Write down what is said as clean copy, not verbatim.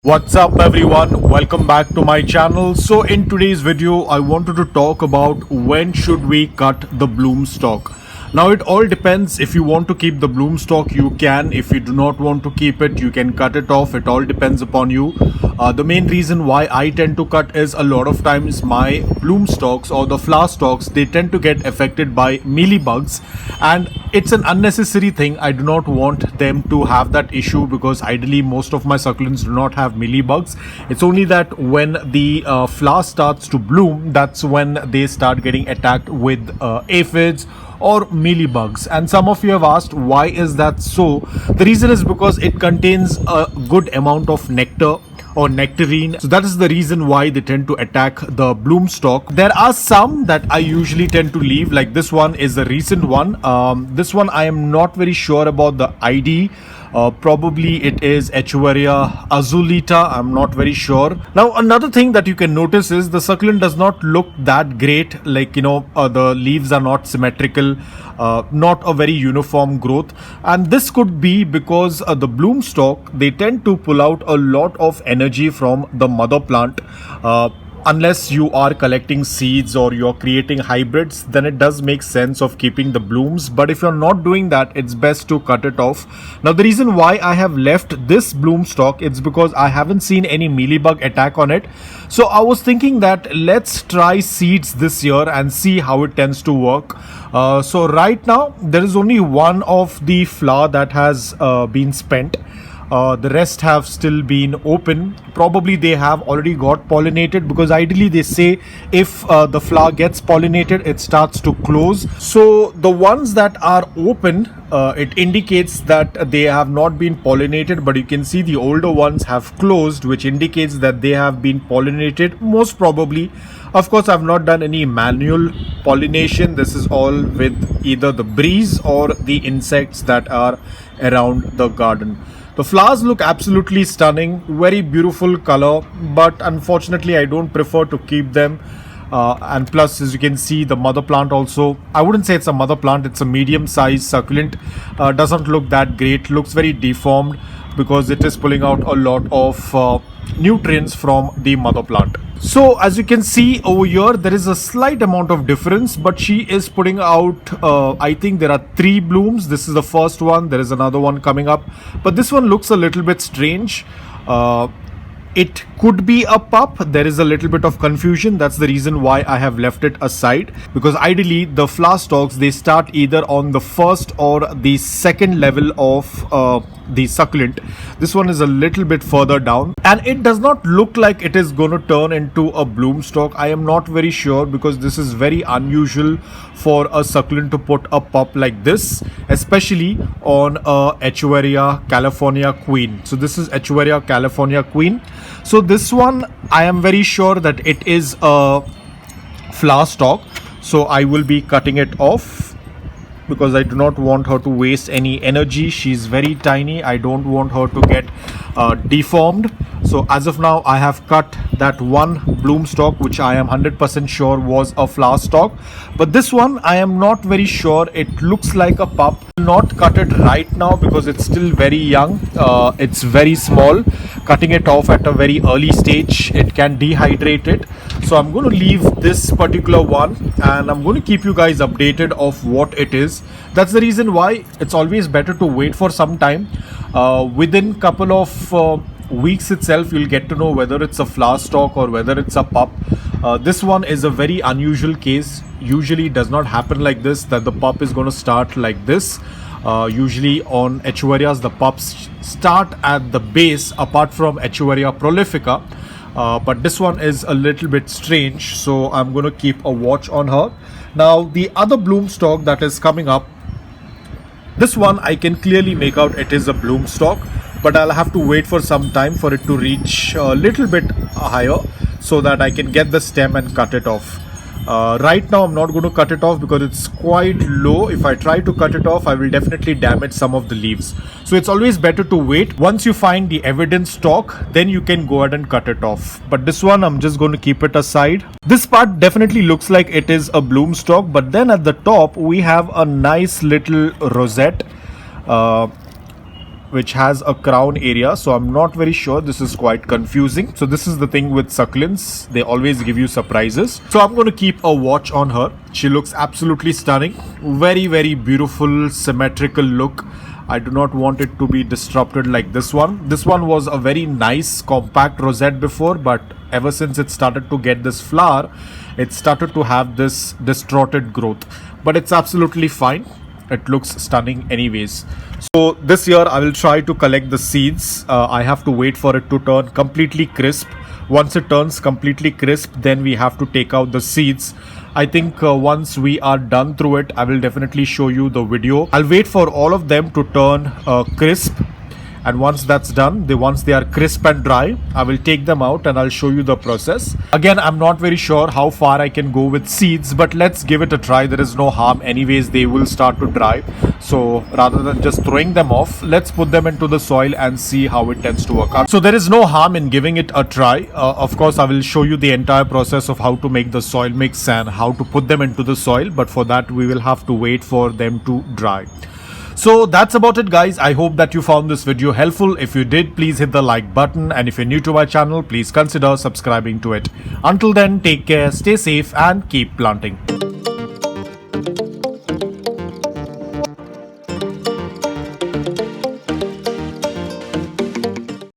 What's up everyone, welcome back to my channel. So in today's video I wanted to talk about when should we cut the bloom stalk. Now it all depends. If you want to keep the bloom stalk, you can. If you do not want to keep it, you can cut it off. It all depends upon you. The main reason why I tend to cut is a lot of times my bloom stalks or the flower stalks, they tend to get affected by mealybugs, and it's an unnecessary thing. I do not want them to have that issue because ideally most of my succulents do not have mealybugs. It's only that when the flower starts to bloom, that's when they start getting attacked with aphids or mealybugs. And some of you have asked why is that so. The reason is because it contains a good amount of nectar or nectarine, so that is the reason why they tend to attack the bloom stalk. There are some that I usually tend to leave, like this one is a recent one. This one I am not very sure about the ID. Probably it is Echeveria azulita, I'm not very sure. Now another thing that you can notice is the succulent does not look that great, like the leaves are not symmetrical, not a very uniform growth, and this could be because the bloom stalk, they tend to pull out a lot of energy from the mother plant. Unless you are collecting seeds or you're creating hybrids, then it does make sense of keeping the blooms. But if you're not doing that, it's best to cut it off. Now the reason why I have left this bloom stalk, it's because I haven't seen any mealybug attack on it. So I was thinking that let's try seeds this year and see how it tends to work. So right now there is only one of the flower that has been spent. The rest have still been open. Probably they have already got pollinated, because ideally they say if the flower gets pollinated, it starts to close. So the ones that are open, it indicates that they have not been pollinated, but you can see the older ones have closed, which indicates that they have been pollinated most probably. Of course, I've not done any manual pollination. This is all with either the breeze or the insects that are around the garden. The flowers look absolutely stunning, very beautiful color, but unfortunately I don't prefer to keep them. And plus, as you can see, the mother plant also, I wouldn't say it's a mother plant, it's a medium sized succulent. Doesn't look that great, looks very deformed because it is pulling out a lot of nutrients from the mother plant. So as you can see over here, there is a slight amount of difference, but she is putting out, I think there are 3 blooms. This is the first one. There is another one coming up, but this one looks a little bit strange. It could be a pup. There is a little bit of confusion. That's the reason why I have left it aside, because ideally the flower stalks, they start either on the first or the second level of the succulent. This one is a little bit further down, and it does not look like it is going to turn into a bloom stalk. I am not very sure, because this is very unusual for a succulent to put a pup like this, especially on a Echeveria California Queen. So this is Echeveria California Queen. So this one, I am very sure that it is a flower stalk. So I will be cutting it off, because I do not want her to waste any energy. She's very tiny. I don't want her to get deformed. So as of now, I have cut that one bloom stalk, which I am 100% sure was a flower stalk. But this one, I am not very sure. It looks like a pup. Not cut it right now because it's still very young. It's very small. Cutting it off at a very early stage, it can dehydrate it. So I'm going to leave this particular one, and I'm going to keep you guys updated of what it is. That's the reason why it's always better to wait for some time. Within couple of weeks itself, you'll get to know whether it's a flower stalk or whether it's a pup. This one is a very unusual case. Usually does not happen like this, that the pup is going to start like this. Usually on Echeverias, the pups start at the base, apart from Echeveria prolifica. But this one is a little bit strange, so I'm going to keep a watch on her. Now the other bloom stalk that is coming up, this one I can clearly make out it is a bloom stalk, but I'll have to wait for some time for it to reach a little bit higher so that I can get the stem and cut it off. Right now I'm not going to cut it off because it's quite low. If I try to cut it off, I will definitely damage some of the leaves. So it's always better to wait. Once you find the evident stalk, then you can go ahead and cut it off. But this one, I'm just going to keep it aside. This part definitely looks like it is a bloom stalk, but then at the top we have a nice little rosette. which has a crown area, so I'm not very sure. This is quite confusing. So this is the thing with succulents, they always give you surprises. So I'm going to keep a watch on her. She looks absolutely stunning, very beautiful symmetrical look. I do not want it to be disrupted like this one. This one was a very nice compact rosette before, but ever since it started to get this flower, it started to have this distorted growth. But it's absolutely fine. It looks stunning anyways. So this year I will try to collect the seeds. I have to wait for it to turn completely crisp. Once it turns completely crisp, then we have to take out the seeds. I think once we are done through it, I will definitely show you the video. I'll wait for all of them to turn crisp. And once that's done, once they are crisp and dry, I will take them out and I'll show you the process. Again, I'm not very sure how far I can go with seeds, but let's give it a try. There is no harm. Anyways, they will start to dry. So rather than just throwing them off, let's put them into the soil and see how it tends to work out. So there is no harm in giving it a try. Of course, I will show you the entire process of how to make the soil mix and how to put them into the soil. But for that, we will have to wait for them to dry. So that's about it, guys. I hope that you found this video helpful. If you did, please hit the like button, and if you're new to my channel, please consider subscribing to it. Until then, take care, stay safe and keep planting.